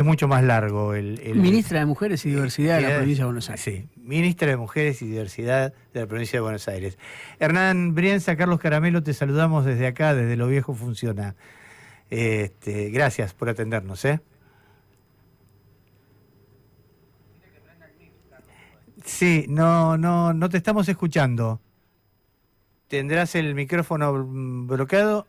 Es mucho más largo Ministra de Mujeres y Diversidad de la Provincia de Buenos Aires. Sí, Ministra de Mujeres y Diversidad de la Provincia de Buenos Aires. Hernán Brienza, Carlos Caramelo, te saludamos desde acá, desde Lo Viejo Funciona. Gracias por atendernos, ¿eh? Sí, no te estamos escuchando. ¿Tendrás el micrófono bloqueado?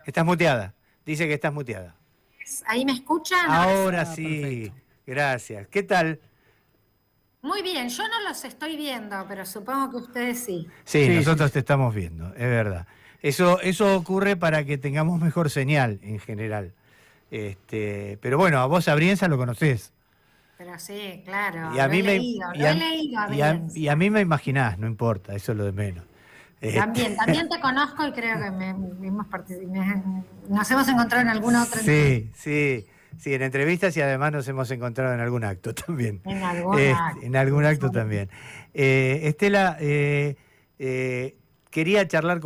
Estás muteada. Dice que estás muteada. ¿Ahí me escuchan? Ahora sí, perfecto. Gracias. ¿Qué tal? Muy bien, yo no los estoy viendo, pero supongo que ustedes sí. Sí, Sí, nosotros sí. te estamos viendo, es verdad. Eso ocurre para que tengamos mejor señal en general. Pero bueno, a vos a Brienza lo conocés. Pero sí, claro, Y a lo mí he me, leído, y lo a, he leído a y a- Brienza. y a mí me imaginás, no importa, eso es lo de menos. También te conozco y creo que nos hemos encontrado en alguna otra entrevista. Sí, en entrevistas y además nos hemos encontrado en algún acto también. En alguna. En algún acto también. Estela, queríamos charlar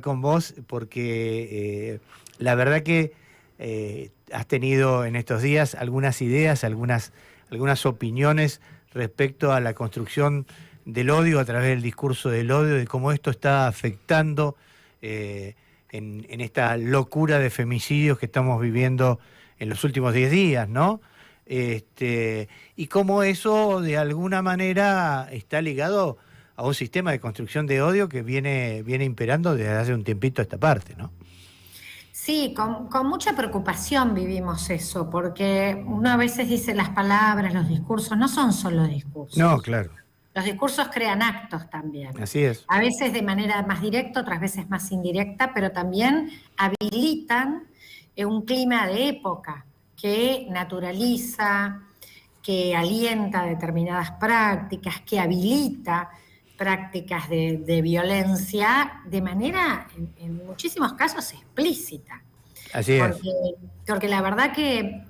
con vos porque la verdad que has tenido en estos días algunas ideas, algunas opiniones respecto a la construcción del odio a través del discurso del odio, de cómo esto está afectando en esta locura de femicidios que estamos viviendo en los últimos 10 días, ¿no? Y cómo eso de alguna manera está ligado a un sistema de construcción de odio que viene imperando desde hace un tiempito a esta parte, ¿no? Sí, con mucha preocupación vivimos eso, porque uno a veces dice las palabras, los discursos, no son solo discursos. No, claro. Los discursos crean actos también. Así es. A veces de manera más directa, otras veces más indirecta, pero también habilitan un clima de época que naturaliza, que alienta determinadas prácticas, que habilita prácticas de violencia de manera, en muchísimos casos, explícita. Así es. Porque la verdad que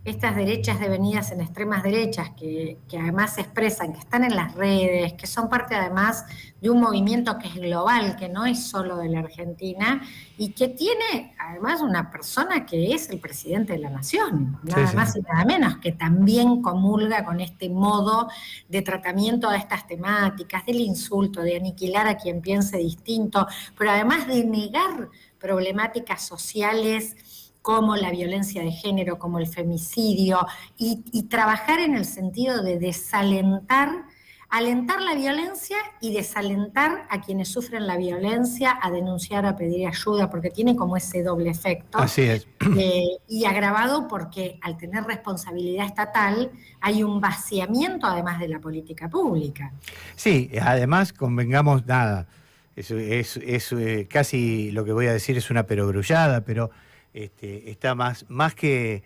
estas derechas devenidas en extremas derechas, que además se expresan, que están en las redes, que son parte además de un movimiento que es global, que no es solo de la Argentina, y que tiene además una persona que es el presidente de la nación, nada más y nada menos, que también comulga con este modo de tratamiento de estas temáticas, del insulto, de aniquilar a quien piense distinto, pero además de negar problemáticas sociales como la violencia de género, como el femicidio, y trabajar en el sentido de alentar la violencia y desalentar a quienes sufren la violencia a denunciar, a pedir ayuda, porque tiene como ese doble efecto. Así es. Y agravado porque al tener responsabilidad estatal hay un vaciamiento además de la política pública. Sí, además convengamos nada. Es casi lo que voy a decir es una perogrullada, pero está más que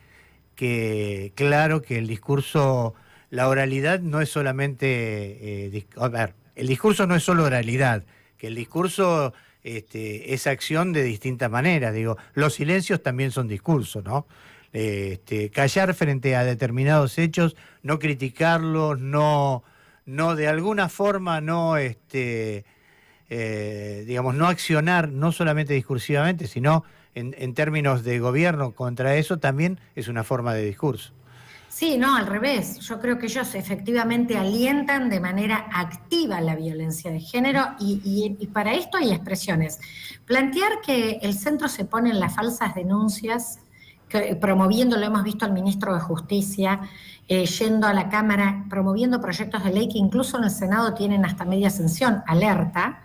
claro que el discurso, la oralidad no es solamente, el discurso no es solo oralidad, que el discurso es acción de distintas maneras. Digo, los silencios también son discurso, ¿no? Callar frente a determinados hechos, no criticarlos, no de alguna forma, no digamos, no accionar, no solamente discursivamente, sino en términos de gobierno contra eso, también es una forma de discurso. Sí, no, al revés. Yo creo que ellos efectivamente alientan de manera activa la violencia de género y para esto hay expresiones. Plantear que el centro se pone en las falsas denuncias, promoviendo, lo hemos visto al ministro de Justicia, yendo a la Cámara, promoviendo proyectos de ley que incluso en el Senado tienen hasta media sanción, alerta,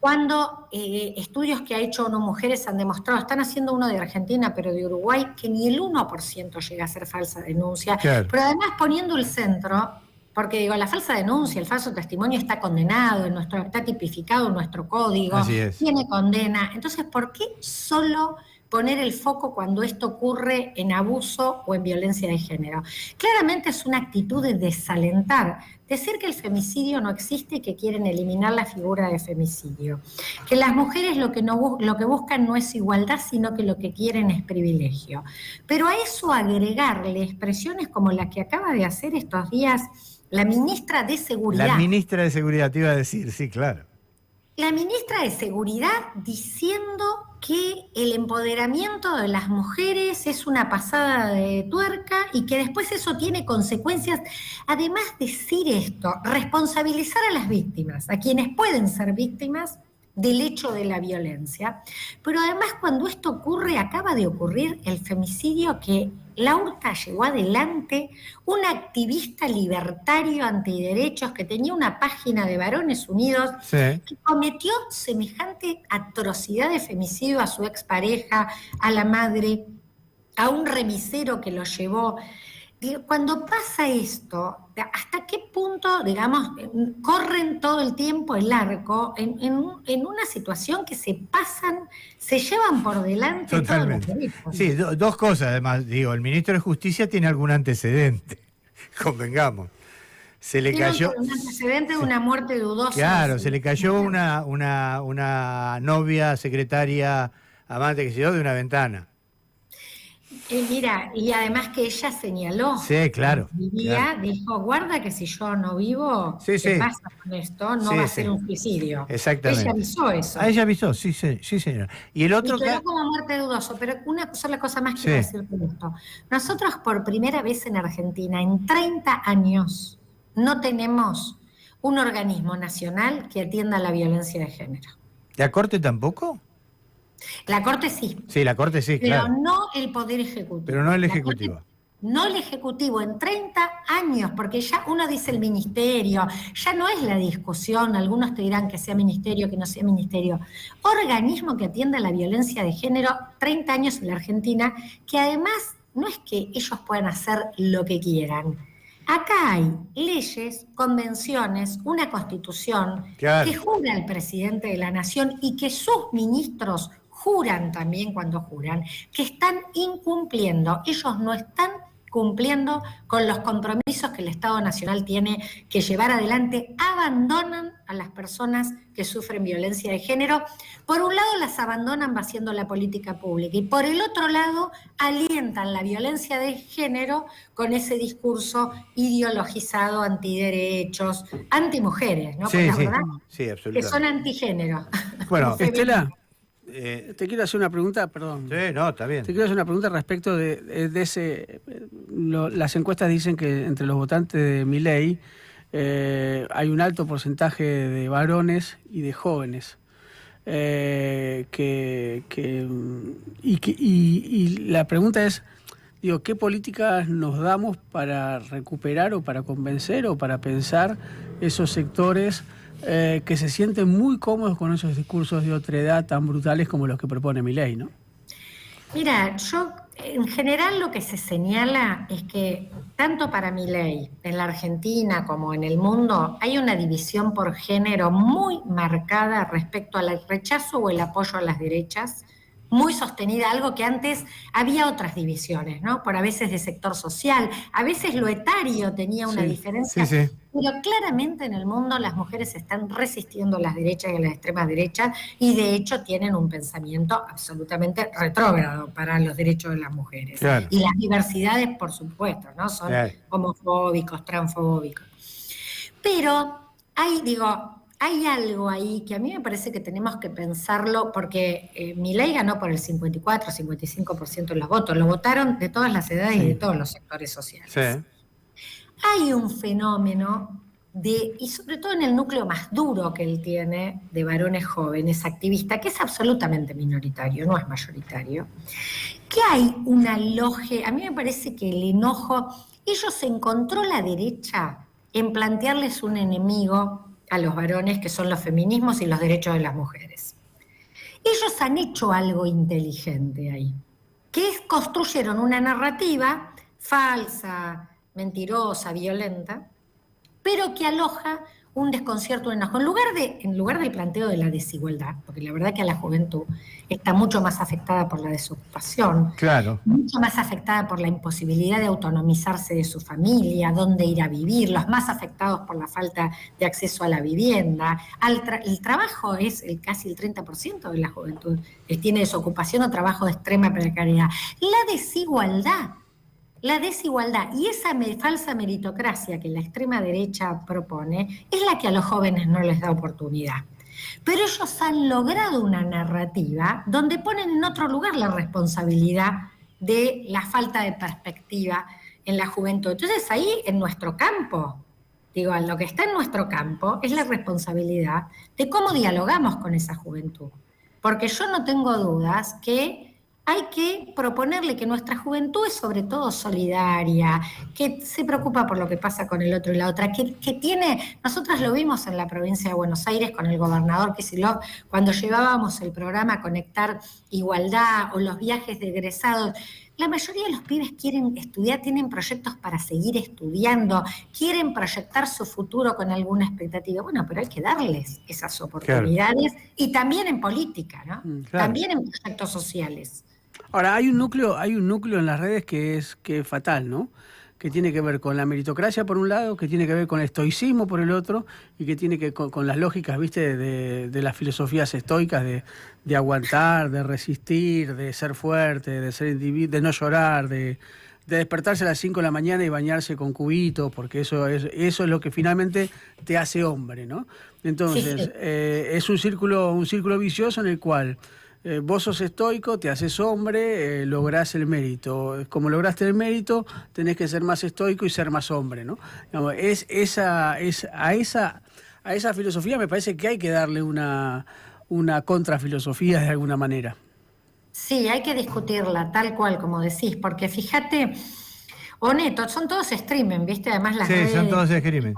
cuando estudios que ha hecho ONU Mujeres han demostrado, están haciendo uno de Argentina, pero de Uruguay, que ni el 1% llega a ser falsa denuncia, claro. Pero además poniendo el centro, porque digo, la falsa denuncia, el falso testimonio está condenado, está tipificado en nuestro código, tiene condena, entonces, ¿por qué solo poner el foco cuando esto ocurre en abuso o en violencia de género? Claramente es una actitud de desalentar, decir que el femicidio no existe y que quieren eliminar la figura de femicidio, que las mujeres lo que buscan no es igualdad, sino que lo que quieren es privilegio. Pero a eso agregarle expresiones como la que acaba de hacer estos días la ministra de Seguridad. La ministra de Seguridad, te iba a decir, sí, claro. La ministra de Seguridad diciendo que el empoderamiento de las mujeres es una pasada de tuerca y que después eso tiene consecuencias. Además, decir esto, responsabilizar a las víctimas, a quienes pueden ser víctimas del hecho de la violencia. Pero además, cuando esto ocurre, acaba de ocurrir el femicidio que la URCA llevó adelante, un activista libertario antiderechos que tenía una página de Varones Unidos, que cometió semejante atrocidad de femicidio a su expareja, a la madre, a un remisero que lo llevó. Cuando pasa esto, ¿hasta qué punto, digamos, corren todo el tiempo el arco en una situación que se llevan por delante? Totalmente. Todos los derechos? Sí, dos cosas además. Digo, el ministro de Justicia tiene algún antecedente, convengamos. Se le cayó un antecedente de una muerte dudosa. Claro, se le cayó una novia, secretaria, amante, que se dio de una ventana. Mira, y además que ella señaló, sí, claro, dijo, guarda que si yo no vivo, ¿qué pasa con esto? No va a ser un suicidio. Exactamente. Ella avisó eso. Ella avisó, sí, señora. Y el otro quedó como muerte dudoso, pero una sola cosa más quiero decir con esto. Nosotros por primera vez en Argentina, en 30 años, no tenemos un organismo nacional que atienda la violencia de género. ¿La Corte tampoco? La Corte sí. Sí, la Corte sí, pero claro. Pero no el Poder Ejecutivo. Pero no el Ejecutivo. No el Ejecutivo, en 30 años, porque ya uno dice el ministerio, ya no es la discusión, algunos te dirán que sea ministerio, que no sea ministerio. Organismo que atienda la violencia de género, 30 años en la Argentina, que además no es que ellos puedan hacer lo que quieran. Acá hay leyes, convenciones, una constitución que jura el presidente de la Nación y que sus ministros juran también cuando juran, que están incumpliendo. Ellos no están cumpliendo con los compromisos que el Estado Nacional tiene que llevar adelante, abandonan a las personas que sufren violencia de género. Por un lado las abandonan vaciando la política pública y por el otro lado alientan la violencia de género con ese discurso ideologizado, antiderechos, antimujeres, ¿no? Sí, la verdad, absolutamente. que son antigénero. Bueno, Estela, te quiero hacer una pregunta, perdón. Sí, no, está bien. Te quiero hacer una pregunta respecto de ese... las encuestas dicen que entre los votantes de Milei hay un alto porcentaje de varones y de jóvenes. Y la pregunta es, digo, ¿qué políticas nos damos para recuperar o para convencer o para pensar esos sectores que se sienten muy cómodos con esos discursos de otredad tan brutales como los que propone Milei, ¿no? Mira, yo en general lo que se señala es que tanto para Milei en la Argentina como en el mundo hay una división por género muy marcada respecto al rechazo o el apoyo a las derechas, muy sostenida, algo que antes había otras divisiones, ¿no? Por a veces de sector social, a veces lo etario tenía una diferencia, pero claramente en el mundo las mujeres están resistiendo a las derechas y a las extremas derechas y de hecho tienen un pensamiento absolutamente retrógrado para los derechos de las mujeres. Claro. Y las diversidades, por supuesto, ¿no? Son homofóbicos, transfóbicos. Pero hay algo ahí que a mí me parece que tenemos que pensarlo porque Milei ganó por el 54, 55% de los votos. Lo votaron de todas las edades y de todos los sectores sociales. Sí. Hay un fenómeno y sobre todo en el núcleo más duro que él tiene, de varones jóvenes, activistas, que es absolutamente minoritario, no es mayoritario, que hay una logia. A mí me parece que el enojo, ellos encontró la derecha en plantearles un enemigo a los varones, que son los feminismos y los derechos de las mujeres. Ellos han hecho algo inteligente ahí, que es construyeron una narrativa falsa, mentirosa, violenta, pero que aloja un desconcierto, un enojo. En lugar del planteo de la desigualdad, porque la verdad que a la juventud está mucho más afectada por la desocupación, mucho más afectada por la imposibilidad de autonomizarse de su familia, dónde ir a vivir, los más afectados por la falta de acceso a la vivienda. El trabajo es casi el 30% de la juventud, tiene desocupación o trabajo de extrema precariedad. La desigualdad y esa falsa meritocracia que la extrema derecha propone es la que a los jóvenes no les da oportunidad. Pero ellos han logrado una narrativa donde ponen en otro lugar la responsabilidad de la falta de perspectiva en la juventud. Entonces ahí en nuestro campo, digo, lo que está en nuestro campo es la responsabilidad de cómo dialogamos con esa juventud. Porque yo no tengo dudas que hay que proponerle que nuestra juventud es sobre todo solidaria, que se preocupa por lo que pasa con el otro y la otra, que tiene, nosotras lo vimos en la provincia de Buenos Aires con el gobernador Kicillof, cuando llevábamos el programa Conectar Igualdad o los viajes de egresados. La mayoría de los pibes quieren estudiar, tienen proyectos para seguir estudiando, quieren proyectar su futuro con alguna expectativa. Bueno, pero hay que darles esas oportunidades, claro. Y también en política, ¿no? Claro. También en proyectos sociales. Ahora, hay un núcleo en las redes que es fatal, ¿no? Que tiene que ver con la meritocracia por un lado, que tiene que ver con el estoicismo por el otro, y que tiene que ver con las lógicas, ¿viste? De las filosofías estoicas, de aguantar, de resistir, de ser fuerte, de ser individuo, de no llorar, de despertarse a las 5 de la mañana y bañarse con cubitos, porque eso es lo que finalmente te hace hombre, ¿no? Entonces, sí. Es un círculo vicioso en el cual vos sos estoico, te haces hombre, lográs el mérito. Como lograste el mérito, tenés que ser más estoico y ser más hombre, ¿no? A esa filosofía me parece que hay que darle una contrafilosofía de alguna manera. Sí, hay que discutirla tal cual como decís, porque fíjate, Oneto, son todos streaming, ¿viste? Además las redes... Sí, son todos streaming.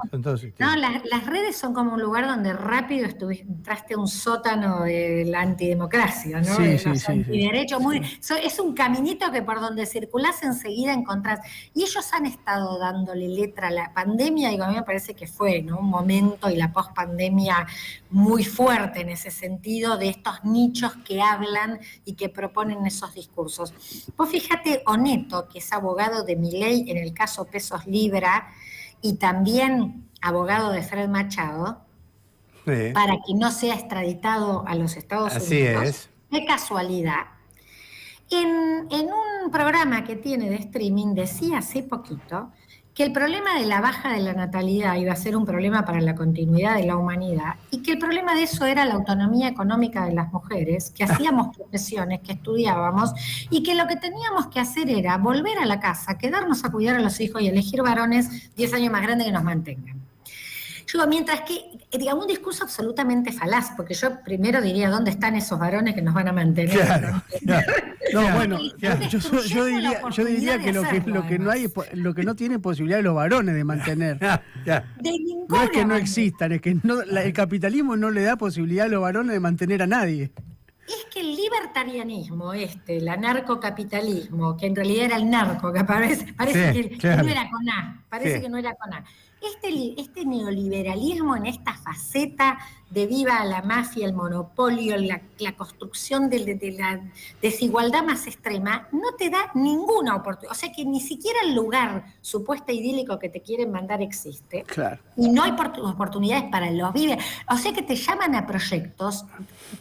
No, las redes son como un lugar donde rápido entraste a un sótano de la antidemocracia, ¿no? Sí, de sí, los antiderechos. Sí. Es un caminito que por donde circulás enseguida encontrás. Y ellos han estado dándole letra a la pandemia, digo, a mí me parece que fue, ¿no? Un momento y la pospandemia muy fuerte en ese sentido, de estos nichos que hablan y que proponen esos discursos. Vos fíjate, Oneto, que es abogado de Milei en el caso Pesos Libra, y también abogado de Fred Machado, sí, para que no sea extraditado a los Estados Unidos. Así es. Qué casualidad. En un programa que tiene de streaming decía hace poquito que el problema de la baja de la natalidad iba a ser un problema para la continuidad de la humanidad y que el problema de eso era la autonomía económica de las mujeres, que hacíamos profesiones, que estudiábamos y que lo que teníamos que hacer era volver a la casa, quedarnos a cuidar a los hijos y elegir varones 10 años más grandes que nos mantengan. Yo, mientras que, digamos, un discurso absolutamente falaz, porque yo primero diría, ¿dónde están esos varones que nos van a mantener? Claro, claro. No, bueno, yo diría que lo que no tiene posibilidad de los varones de mantener. De ninguna no es que no manera. existan, es que el capitalismo no le da posibilidad a los varones de mantener a nadie. Es que el libertarianismo, el anarcocapitalismo, que en realidad era el narco, que parece sí, que no era con A, parece que no era con A. Este neoliberalismo en esta faceta de viva la mafia, el monopolio, la construcción de la desigualdad más extrema, no te da ninguna oportunidad. O sea que ni siquiera el lugar supuesto idílico que te quieren mandar existe. Claro. Y no hay oportunidades para los vive. O sea que te llaman a proyectos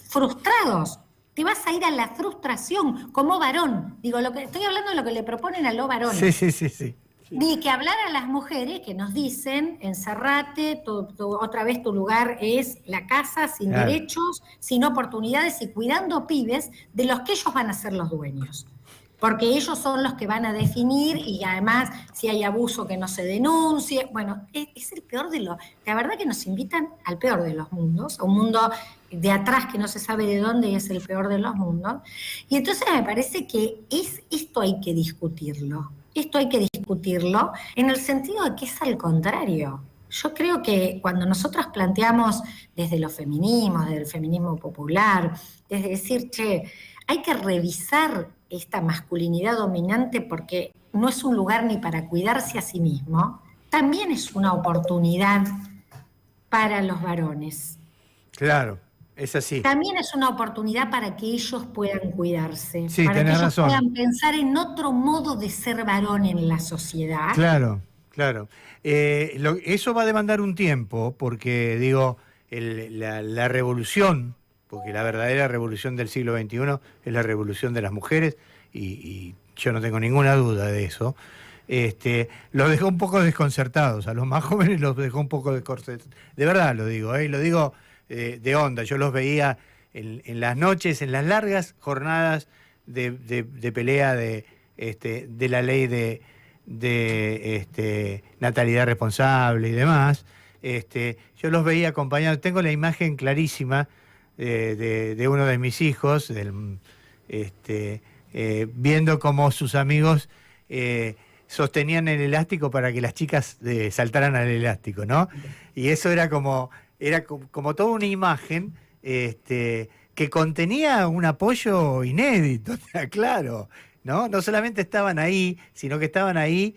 frustrados. Te vas a ir a la frustración como varón. Digo, estoy hablando de lo que le proponen a los varones. Sí. Ni que hablar a las mujeres que nos dicen, encerrate, otra vez tu lugar es la casa, sin derechos, sin oportunidades y cuidando pibes de los que ellos van a ser los dueños. Porque ellos son los que van a definir y además si hay abuso que no se denuncie. Bueno, es el peor de los... La verdad que nos invitan al peor de los mundos, a un mundo de atrás que no se sabe de dónde y es el peor de los mundos. Y entonces me parece que esto hay que discutirlo. Esto hay que discutirlo en el sentido de que es al contrario. Yo creo que cuando nosotros planteamos desde los feminismos, desde el feminismo popular, desde decir, hay que revisar esta masculinidad dominante porque no es un lugar ni para cuidarse a sí mismo, también es una oportunidad para los varones. Claro, es así. También es una oportunidad para que ellos puedan cuidarse, sí, para que ellos razón. Puedan pensar en otro modo de ser varón en la sociedad. Claro. Eso va a demandar un tiempo, porque digo, la revolución, porque la verdadera revolución del siglo XXI es la revolución de las mujeres, y yo no tengo ninguna duda de eso. Los dejó un poco desconcertados, a los más jóvenes los dejó un poco desconcertados. De verdad lo digo, de onda. Yo los veía en las noches, en las largas jornadas de pelea de la ley de natalidad responsable y demás. Yo los veía acompañados. Tengo la imagen clarísima de uno de mis hijos, viendo cómo sus amigos sostenían el elástico para que las chicas saltaran al elástico, ¿no? Y eso era como toda una imagen que contenía un apoyo inédito, claro, ¿no? No solamente estaban ahí, sino que estaban ahí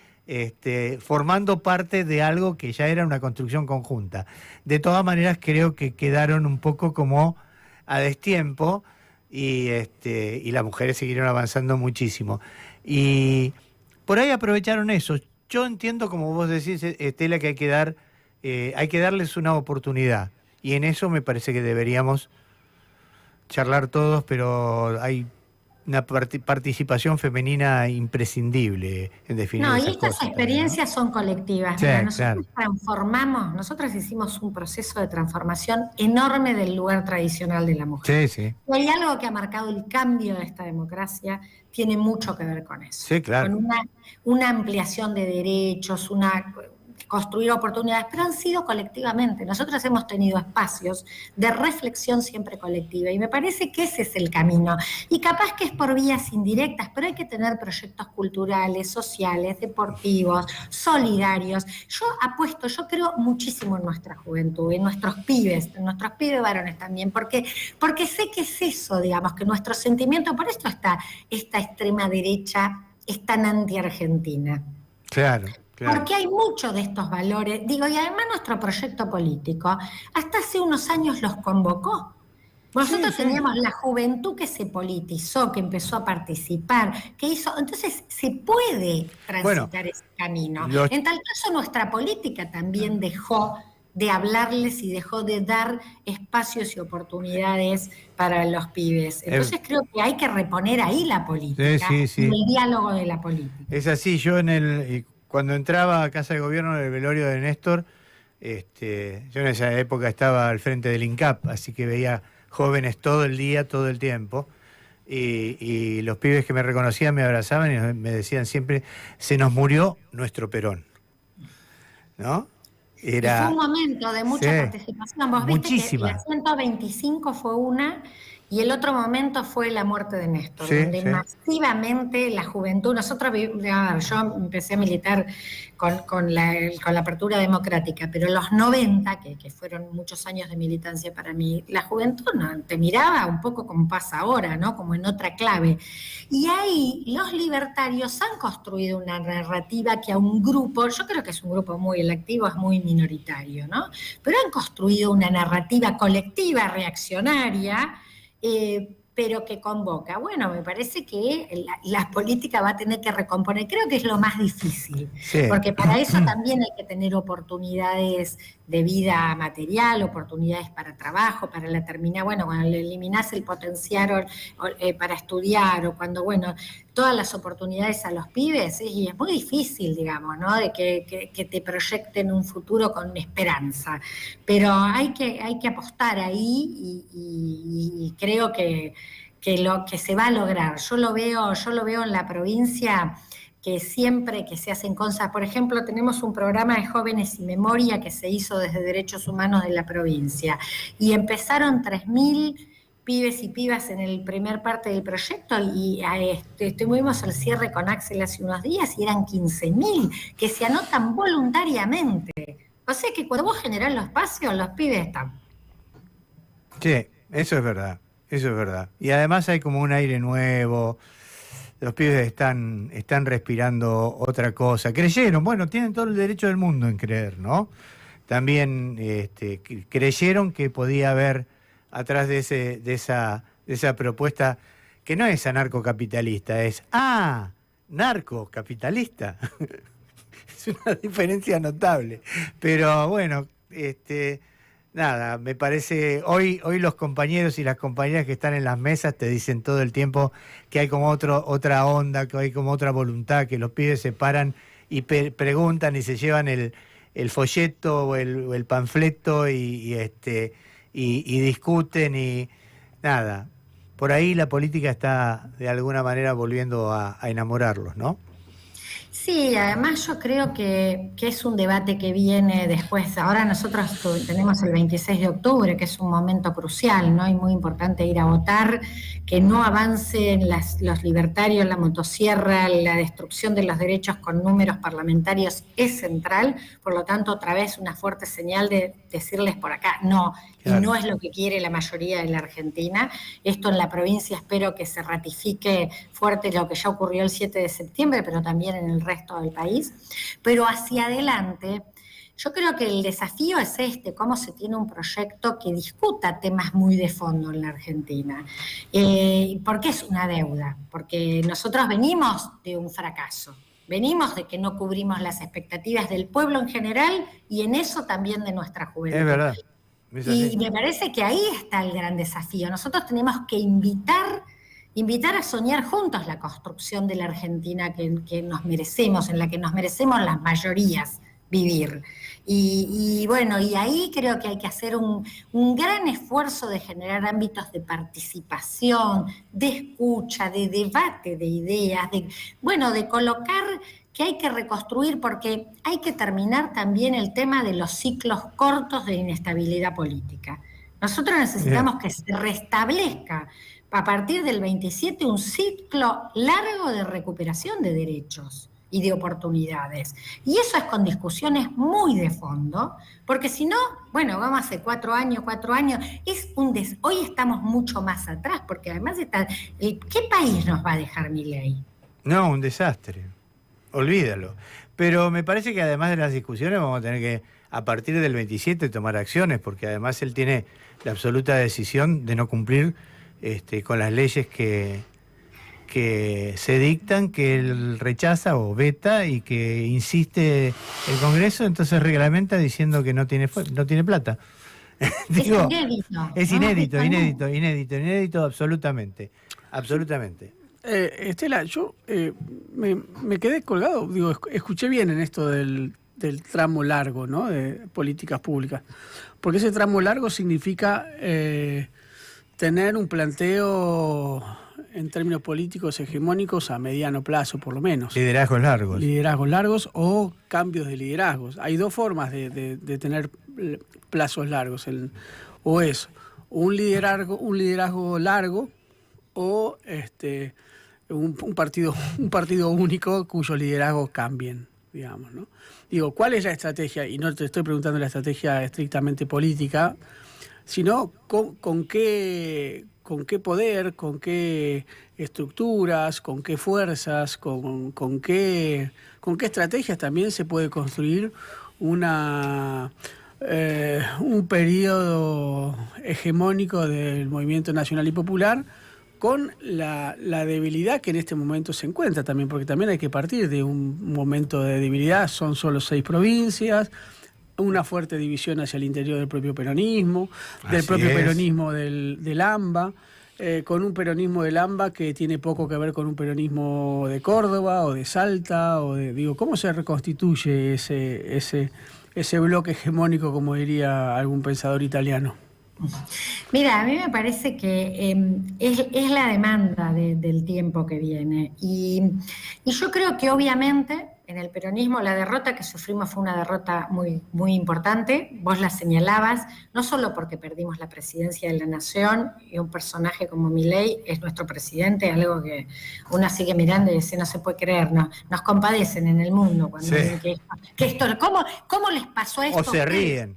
formando parte de algo que ya era una construcción conjunta. De todas maneras, creo que quedaron un poco como a destiempo y las mujeres siguieron avanzando muchísimo. Y por ahí aprovecharon eso. Yo entiendo, como vos decís, Estela, que hay que darles una oportunidad. Y en eso me parece que deberíamos charlar todos, pero hay una participación femenina imprescindible en definir esas cosas. Y estas experiencias son colectivas. Sí, nosotros transformamos, nosotros hicimos un proceso de transformación enorme del lugar tradicional de la mujer. Sí. Y hay algo que ha marcado el cambio de esta democracia, tiene mucho que ver con eso. Sí, claro. Con una ampliación de derechos, construir oportunidades, pero han sido colectivamente. Nosotros hemos tenido espacios de reflexión siempre colectiva y me parece que ese es el camino. Y capaz que es por vías indirectas, pero hay que tener proyectos culturales, sociales, deportivos, solidarios. Yo creo muchísimo en nuestra juventud, en nuestros pibes varones también, porque sé que es eso, digamos, que nuestro sentimiento, por esto esta extrema derecha es tan anti-argentina. Claro. Porque hay muchos de estos valores, y además nuestro proyecto político, hasta hace unos años los convocó. Nosotros teníamos la juventud que se politizó, que empezó a participar, que hizo, entonces se puede transitar ese camino. En tal caso nuestra política también dejó de hablarles y dejó de dar espacios y oportunidades para los pibes. Entonces creo que hay que reponer ahí la política, el diálogo de la política. Es así, yo cuando entraba a Casa de Gobierno en el velorio de Néstor, yo en esa época estaba al frente del INCAP, así que veía jóvenes todo el día, todo el tiempo, y los pibes que me reconocían me abrazaban y me decían siempre, se nos murió nuestro Perón, ¿no? Fue un momento de mucha participación. Vos muchísima. Viste que la 125 fue una, y el otro momento fue la muerte de Néstor, donde masivamente la juventud, yo empecé a militar con la apertura democrática, pero los 90, que fueron muchos años de militancia para mí, la juventud te miraba un poco como pasa ahora, ¿no? Como en otra clave. Y ahí los libertarios han construido una narrativa que a un grupo, yo creo que es un grupo muy electivo, es muy minoritario, ¿no? Pero han construido una narrativa colectiva, reaccionaria, pero que convoca. Bueno, me parece que la política va a tener que recomponer, creo que es lo más difícil, porque para eso también hay que tener oportunidades de vida material, oportunidades para trabajo, para la terminar, cuando le eliminás el potencial para estudiar, o cuando, todas las oportunidades a los pibes, y es muy difícil, digamos, ¿no? De que te proyecten un futuro con esperanza, pero hay que apostar ahí y creo que se va a lograr. Yo lo veo en la provincia, que siempre que se hacen cosas, por ejemplo, tenemos un programa de jóvenes y memoria que se hizo desde Derechos Humanos de la provincia, y empezaron 3.000 pibes y pibas en el primer parte del proyecto, y estuvimos al cierre con Axel hace unos días y eran 15.000 que se anotan voluntariamente. O sea que cuando vos generás los espacios, los pibes están. Sí, eso es verdad. Eso es verdad. Y además hay como un aire nuevo, los pibes están respirando otra cosa. Creyeron, tienen todo el derecho del mundo en creer, ¿no? También creyeron que podía haber atrás de esa propuesta, que no es anarcocapitalista, es narcocapitalista. Es una diferencia notable. Pero nada, me parece, hoy los compañeros y las compañeras que están en las mesas te dicen todo el tiempo que hay como otra onda, que hay como otra voluntad, que los pibes se paran y preguntan y se llevan el folleto o el panfleto y y discuten y nada. Por ahí la política está de alguna manera volviendo a enamorarlos, ¿no? Sí, además yo creo que es un debate que viene después. Ahora nosotros tenemos el 26 de octubre, que es un momento crucial, ¿no? Y muy importante ir a votar, que no avancen los libertarios, la motosierra, la destrucción de los derechos con números parlamentarios es central. Por lo tanto, otra vez una fuerte señal de decirles por acá, no. Claro. Y no es lo que quiere la mayoría de la Argentina. Esto en la provincia espero que se ratifique fuerte lo que ya ocurrió el 7 de septiembre, pero también en el resto del país. Pero hacia adelante, yo creo que el desafío es cómo se tiene un proyecto que discuta temas muy de fondo en la Argentina. ¿Por qué es una deuda? Porque nosotros venimos de un fracaso. Venimos de que no cubrimos las expectativas del pueblo en general y en eso también de nuestra juventud. Es verdad. Y me parece que ahí está el gran desafío. Nosotros tenemos que invitar a soñar juntos la construcción de la Argentina que nos merecemos, en la que nos merecemos las mayorías vivir. Y bueno, y ahí creo que hay que hacer un gran esfuerzo de generar ámbitos de participación, de escucha, de debate de ideas, de colocar que hay que reconstruir, porque hay que terminar también el tema de los ciclos cortos de inestabilidad política. Nosotros necesitamos que se restablezca a partir del 27 un ciclo largo de recuperación de derechos y de oportunidades. Y eso es con discusiones muy de fondo, porque si no, bueno, vamos hace 4 años, hoy estamos mucho más atrás, porque además ¿qué país nos va a dejar Milei? No, un desastre, olvídalo. Pero me parece que además de las discusiones vamos a tener que, a partir del 27, tomar acciones, porque además él tiene la absoluta decisión de no cumplir con las leyes que se dictan, que él rechaza o veta y que insiste el Congreso, entonces reglamenta diciendo que no tiene plata. Digo, es inédito, absolutamente. Estela, yo me quedé colgado, escuché bien en esto del tramo largo, ¿no? De políticas públicas, porque ese tramo largo significa tener un planteo en términos políticos hegemónicos a mediano plazo, por lo menos. Liderazgos largos. Liderazgos largos o cambios de liderazgos. Hay dos formas de tener plazos largos. O es un liderazgo largo o un partido único cuyos liderazgos cambien, digamos, ¿no? Digo, ¿cuál es la estrategia? Y no te estoy preguntando la estrategia estrictamente política, sino con qué poder, con qué estructuras, con qué fuerzas, con qué estrategias también se puede construir un periodo hegemónico del movimiento nacional y popular, con la debilidad que en este momento se encuentra también, porque también hay que partir de un momento de debilidad. Son solo 6 provincias, una fuerte división hacia el interior del propio peronismo, peronismo del AMBA, con un peronismo del AMBA que tiene poco que ver con un peronismo de Córdoba o de Salta, ¿cómo se reconstituye ese bloque hegemónico, como diría algún pensador italiano? Mira, a mí me parece que es la demanda del tiempo que viene y yo creo que obviamente en el peronismo la derrota que sufrimos fue una derrota muy, muy importante. Vos la señalabas, no solo porque perdimos la presidencia de la Nación y un personaje como Milei es nuestro presidente, algo que uno sigue mirando y dice no se puede creer, no, nos compadecen en el mundo cuando ven que esto ¿cómo les pasó esto? O se ríen.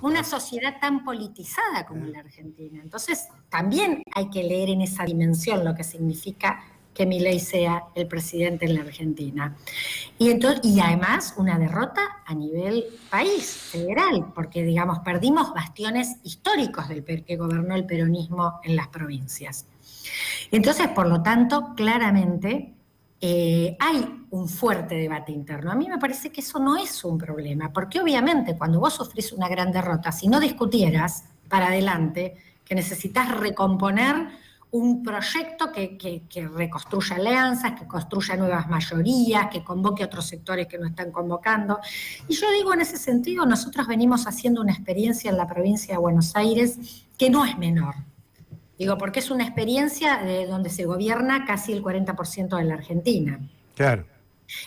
Una sociedad tan politizada como la Argentina. Entonces, también hay que leer en esa dimensión lo que significa que Milei sea el presidente en la Argentina. Y además, una derrota a nivel país, federal, porque, digamos, perdimos bastiones históricos que gobernó el peronismo en las provincias. Entonces, por lo tanto, claramente hay un fuerte debate interno. A mí me parece que eso no es un problema, porque obviamente cuando vos sufrís una gran derrota, si no discutieras para adelante, que necesitas recomponer un proyecto que reconstruya alianzas, que construya nuevas mayorías, que convoque a otros sectores que no están convocando. Y yo digo, en ese sentido, nosotros venimos haciendo una experiencia en la provincia de Buenos Aires que no es menor. Digo, porque es una experiencia de donde se gobierna casi el 40% de la Argentina. Claro.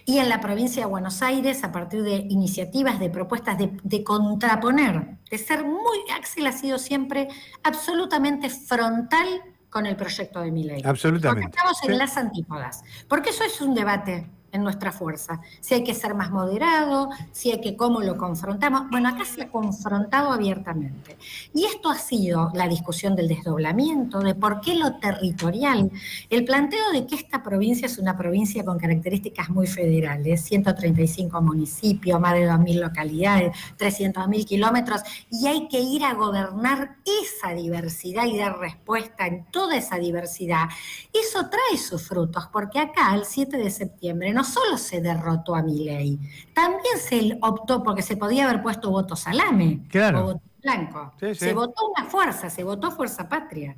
Y en la provincia de Buenos Aires, a partir de iniciativas, de propuestas de contraponer, de ser muy... Axel ha sido siempre absolutamente frontal con el proyecto de Milei. Absolutamente. Porque estamos en Sí. las antípodas. Porque eso es un debate en nuestra fuerza. Si hay que ser más moderado, si hay que cómo lo confrontamos. Bueno, acá se ha confrontado abiertamente. Y esto ha sido la discusión del desdoblamiento, de por qué lo territorial, el planteo de que esta provincia es una provincia con características muy federales, 135 municipios, más de 2.000 localidades, 300.000 kilómetros, y hay que ir a gobernar esa diversidad y dar respuesta en toda esa diversidad. Eso trae sus frutos, porque acá, el 7 de septiembre, no solo se derrotó a Milei, también se optó, porque se podía haber puesto voto salame, Claro. o voto blanco. Sí, sí. Se votó una fuerza, se votó Fuerza Patria,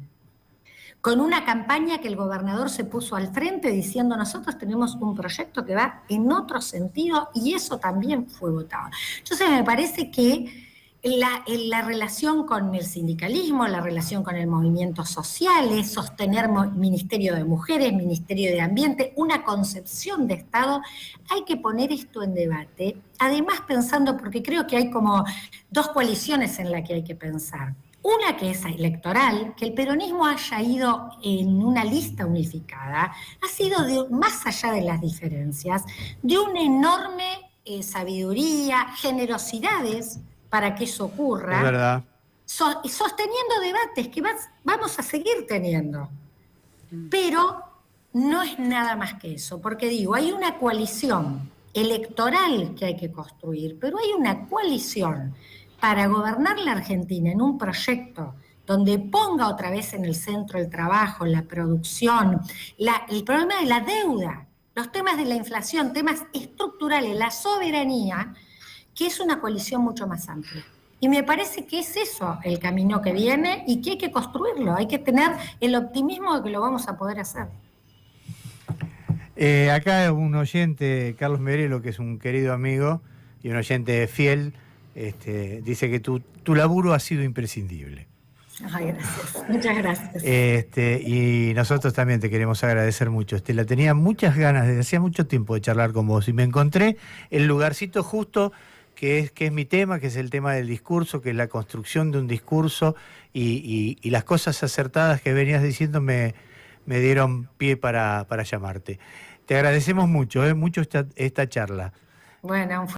con una campaña que el gobernador se puso al frente diciendo nosotros tenemos un proyecto que va en otro sentido, y eso también fue votado. Entonces me parece que la relación con el sindicalismo, la relación con el movimiento social, es sostener Ministerio de Mujeres, Ministerio de Ambiente, una concepción de Estado, hay que poner esto en debate, además pensando, porque creo que hay como dos coaliciones en las que hay que pensar. Una que es electoral, que el peronismo haya ido en una lista unificada, ha sido, más allá de las diferencias, de una enorme sabiduría, generosidades, para que eso ocurra, Es verdad. Sosteniendo debates que vamos a seguir teniendo. Pero no es nada más que eso, porque digo, hay una coalición electoral que hay que construir, pero hay una coalición para gobernar la Argentina en un proyecto donde ponga otra vez en el centro el trabajo, la producción, el problema de la deuda, los temas de la inflación, temas estructurales, la soberanía, que es una coalición mucho más amplia. Y me parece que es eso el camino que viene y que hay que construirlo, hay que tener el optimismo de que lo vamos a poder hacer. Acá un oyente, Carlos Merelo, que es un querido amigo y un oyente fiel, dice que tu laburo ha sido imprescindible. Ay, gracias. Muchas gracias. Y nosotros también te queremos agradecer mucho. La tenía muchas ganas, desde hacía mucho tiempo, de charlar con vos, y me encontré el lugarcito justo que es mi tema, que es el tema del discurso, que es la construcción de un discurso, y las cosas acertadas que venías diciendo me dieron pie para llamarte. Te agradecemos mucho esta charla. Bueno,